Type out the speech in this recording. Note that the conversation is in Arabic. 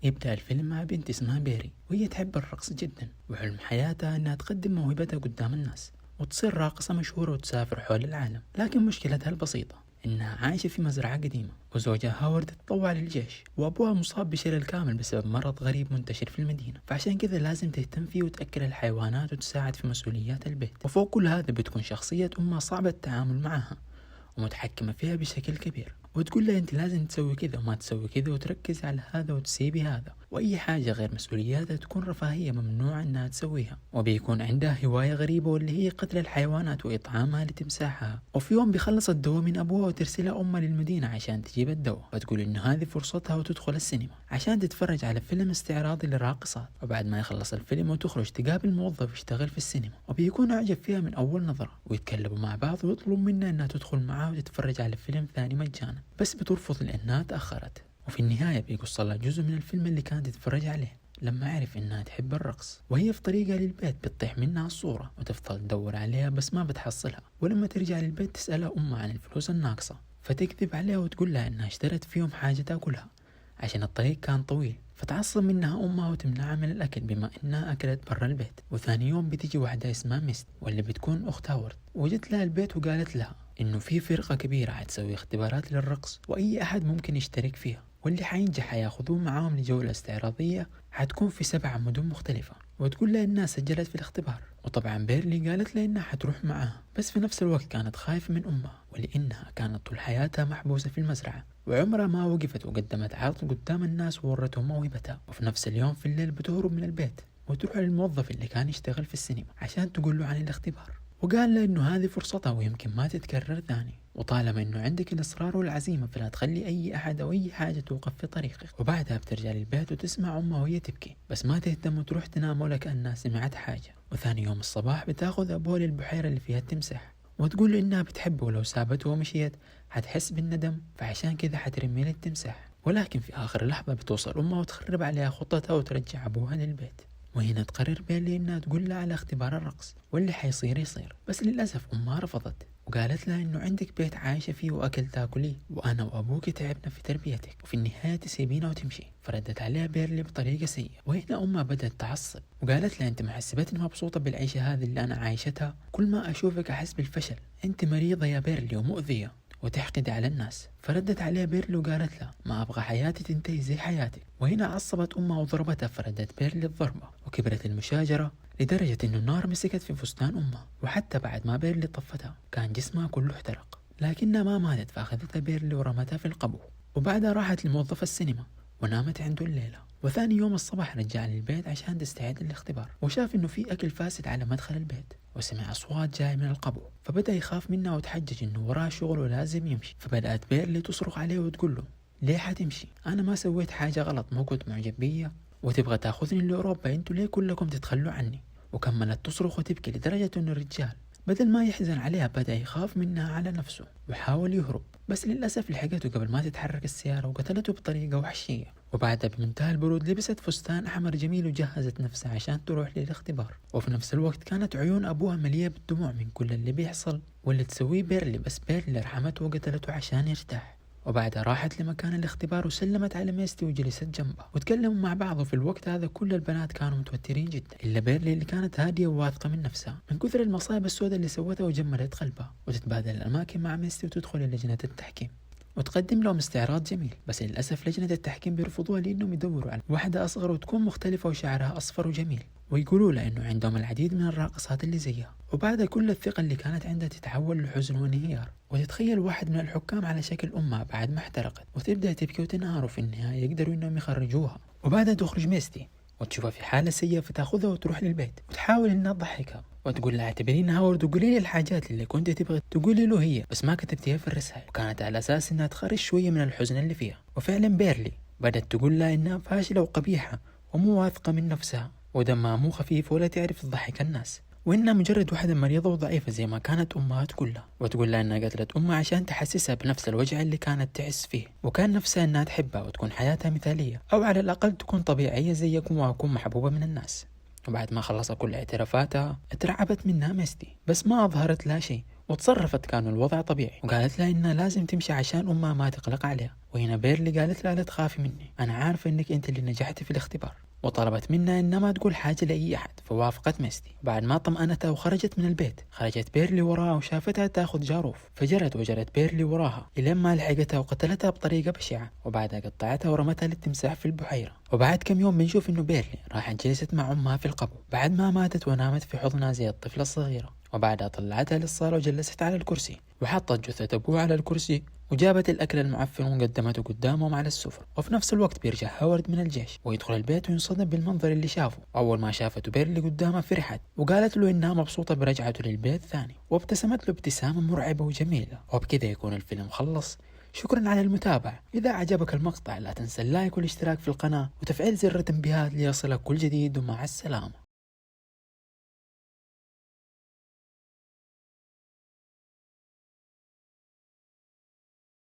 يبدأ الفيلم مع بنت اسمها بيري، وهي تحب الرقص جدا، وحلم حياتها انها تقدم موهبتها قدام الناس وتصير راقصة مشهورة وتسافر حول العالم. لكن مشكلتها البسيطة انها عايشة في مزرعة قديمة، وزوجها هاورد تطوع للجيش، وابوها مصاب بشلل كامل بسبب مرض غريب منتشر في المدينة، فعشان كذا لازم تهتم فيه وتأكل الحيوانات وتساعد في مسؤوليات البيت. وفوق كل هذا بتكون شخصية امها صعبة التعامل معها ومتحكمة فيها بشكل كبير، وتقول لها انت لازم تسوي كذا وما تسوي كذا، وتركز على هذا وتسيبي هذا، واي حاجة غير مسؤولياتها تكون رفاهية ممنوع انها تسويها. وبيكون عندها هواية غريبة واللي هي قتل الحيوانات واطعامها لتمساحها. وفي يوم بيخلص الدواء من ابوها وترسلها امها للمدينة عشان تجيب الدواء، وتقول انه هذه فرصتها وتدخل السينما عشان تتفرج على فيلم استعراضي للراقصات. وبعد ما يخلص الفيلم وتخرج تقابل موظف يشتغل في السينما، وبيكون اعجب فيها من اول نظرة، ويتكلموا مع بعض ويطلب منها انها تدخل معاه وتتفرج على فيلم ثاني مجانا، بس بترفض لانها تاخرت. وفي النهاية بيقص لها جزء من الفيلم اللي كانت تتفرج عليه لما عرف انها تحب الرقص، وهي في طريقها للبيت بتطيح منها الصورة وتفضل تدور عليها بس ما بتحصلها. ولما ترجع للبيت تسألها امها عن الفلوس الناقصة، فتكذب عليها وتقول لها انها اشترت فيهم حاجة تاكلها عشان الطريق كان طويل، فتعصب منها امها وتمنعها من الاكل بما انها اكلت برا البيت. وثاني يوم بتيجي واحدة اسمها ميست، واللي بتكون اخت هاورد، وجت لها البيت وقالت لها انه في فرقة كبيرة حتسوي اختبارات للرقص واي احد ممكن يشترك فيها، واللي حينجح حياخذوه معاهم لجولة استعراضية حتكون في 7 مدن مختلفة. وتقول لها انها سجلت في الاختبار، وطبعا بيرلي قالت لها انها حتروح معاها، بس في نفس الوقت كانت خايفة من امها ولانها كانت طول حياتها محبوسة في المزرعة وعمرها ما وقفت وقدمت عرض قدام الناس وورتهم موهبتها. وفي نفس اليوم في الليل بتهرب من البيت وتروح للموظف اللي كان يشتغل في السينما عشان تقول له عن الاختبار، وقال له انه هذه فرصتها ويمكن ما تتكرر ثاني، وطالما انه عندك الاصرار والعزيمة فلا تخلي اي احد او اي حاجة توقف في طريقك. وبعدها بترجع للبيت وتسمع امها وهي تبكي، بس ما تهتم وتروح تنام ولا كأنها سمعت حاجة. وثاني يوم الصباح بتاخذ ابوها للبحيرة اللي فيها التمساح، وتقول له انها بتحبه ولو سابته ومشيت حتحس بالندم، فعشان كذا حترمي للتمساح. ولكن في اخر لحظة بتوصل امها وتخرب عليها خطتها وترجع ابوها للبيت. وهنا تقرر بيرلي انها تقول لها على اختبار الرقص واللي حيصير يصير، بس للاسف امها رفضت وقالت لها انه عندك بيت عايشة فيه واكل تاكليه، وانا وابوك تعبنا في تربيتك، وفي النهاية تسيبينا وتمشي. فردت عليها بيرلي بطريقة سيئة، وهنا امها بدأت تعصب وقالت لها انت محسبتني مبسوطة بالعيشة هذه اللي انا عايشتها؟ كل ما اشوفك احس بالفشل، انت مريضة يا بيرلي ومؤذية وتحقد على الناس. فردت عليها بيرلي وقالت له ما ابغى حياتي تنتهي زي حياتك. وهنا عصبت امها وضربتها، فردت بيرلي الضربة وكبرت المشاجرة لدرجة انه النار مسكت في فستان امها، وحتى بعد ما بيرلي طفتها كان جسمها كله احترق، لكنها ما ماتت، فاخذتها بيرلي ورمتها في القبو. وبعدها راحت لموظف السينما ونامت عنده الليلة. وثاني يوم الصباح رجع للبيت عشان تستعد للاختبار، وشاف انه في اكل فاسد على مدخل البيت، وسمع اصوات جاي من القبو، فبدأ يخاف منها وتحجج انه وراه شغل ولازم يمشي. فبدأت بيرلي تصرخ عليه وتقول له ليه حتمشي؟ انا ما سويت حاجة غلط، مو كنت معجب بيا وتبغى تاخذني لاوروبا؟ انتوا ليه كلكم تتخلوا عني؟ وكملت تصرخ وتبكي لدرجة انه الرجال بدل ما يحزن عليها بدأ يخاف منها على نفسه وحاول يهرب، بس للأسف لحقته قبل ما تتحرك السيارة وقتلته بطريقة وحشية. وبعدها بمنتهى البرود لبست فستان أحمر جميل وجهزت نفسها عشان تروح للاختبار. وفي نفس الوقت كانت عيون أبوها مليئة بالدموع من كل اللي بيحصل واللي تسويه بيرلي، بس بيرلي رحمته وقتلته عشان يرتاح. وبعدها راحت لمكان الاختبار وسلمت على ميستي وجلست جنبها وتكلموا مع بعض. وفي الوقت هذا كل البنات كانوا متوترين جدا إلا بيرلي اللي كانت هادية وواثقة من نفسها من كثر المصايب السوداء اللي سوتها وجملت قلبها. وتتبادل الأماكن مع ميستي وتدخل لجنة التحكيم وتقدم لهم استعراض جميل، بس للأسف لجنة التحكيم بيرفضوها لأنهم يدوروا على واحدة أصغر وتكون مختلفة وشعرها أصفر وجميل، ويقولوا له إنه عندهم العديد من الراقصات اللي زيها. وبعد كل الثقة اللي كانت عندها تتحول لحزن وانهيار، وتتخيل واحد من الحكام على شكل أمها بعد ما احترقت وتبدأ تبكي وتنهار، وفي النهاية يقدروا إنهم يخرجوها. وبعدها تخرج ميستي وتشوفها في حالة سيئة فتاخذها وتروح للبيت وتحاول إنها تضحكها وتقول لها اعتبريني هاورد وقولي لي الحاجات اللي كنت تبغي تقولي له هي بس ما كتبتيها في الرسائل، وكانت على أساس إنها تخرج شوية من الحزن اللي فيها. وفعلا بيرلي بدأت تقول لها إنها فاشلة وقبيحة ومو واثقة من نفسها ودمها مو خفيف ولا تعرف تضحك الناس، وإنها مجرد واحدة مريضة وضعيفة زي ما كانت أمها تقول لها. وتقول لها إنها قتلت أمها عشان تحسسها بنفس الوجع اللي كانت تحس فيه، وكان نفسها إنها تحبها وتكون حياتها مثالية أو على الأقل تكون طبيعية زيكم وأكون محبوبة من الناس. وبعد ما خلصت كل اعترافاتها اترعبت منها ميستي، بس ما أظهرت لها شيء وتصرفت كان الوضع طبيعي، وقالت لها إنها لازم تمشي عشان أمها ما تقلق عليها. وهنا بيرلي قالت لها لا تخافي مني، أنا عارفة إنك أنت اللي نجحتي في الاختبار، وطلبت منها إنها ما تقول حاجة لأي أحد. فوافقت ميستي. بعد ما طمأنتها وخرجت من البيت، خرجت بيرلي وراها وشافتها تاخذ جاروف، فجرت وجرت بيرلي وراها إلين ما لحقتها وقتلتها بطريقة بشعة، وبعدها قطعتها ورمتها للتمساح في البحيرة. وبعد كم يوم بنشوف إنه بيرلي راحت جلست مع أمها في القبو بعد ما ماتت، ونامت في حضنها زي الطفلة الصغيرة. وبعدها طلعتها للصالة وجلست على الكرسي، وحطت جثة أبوها على الكرسي، وجابت الأكل المعفن وقدمته قدامهم على السفرة. وفي نفس الوقت بيرجع هاورد من الجيش ويدخل البيت وينصدم بالمنظر اللي شافه. أول ما شافته بيرلي قدامها فرحت وقالت له إنها مبسوطة برجعته للبيت ثاني، وابتسمت له ابتسامة مرعبة وجميلة. وبكذا يكون الفيلم خلص. شكرا على المتابعة. إذا عجبك المقطع لا تنسى اللايك والاشتراك في القناة وتفعيل زر التنبيهات ليصلك كل جديد، ومع السلامة.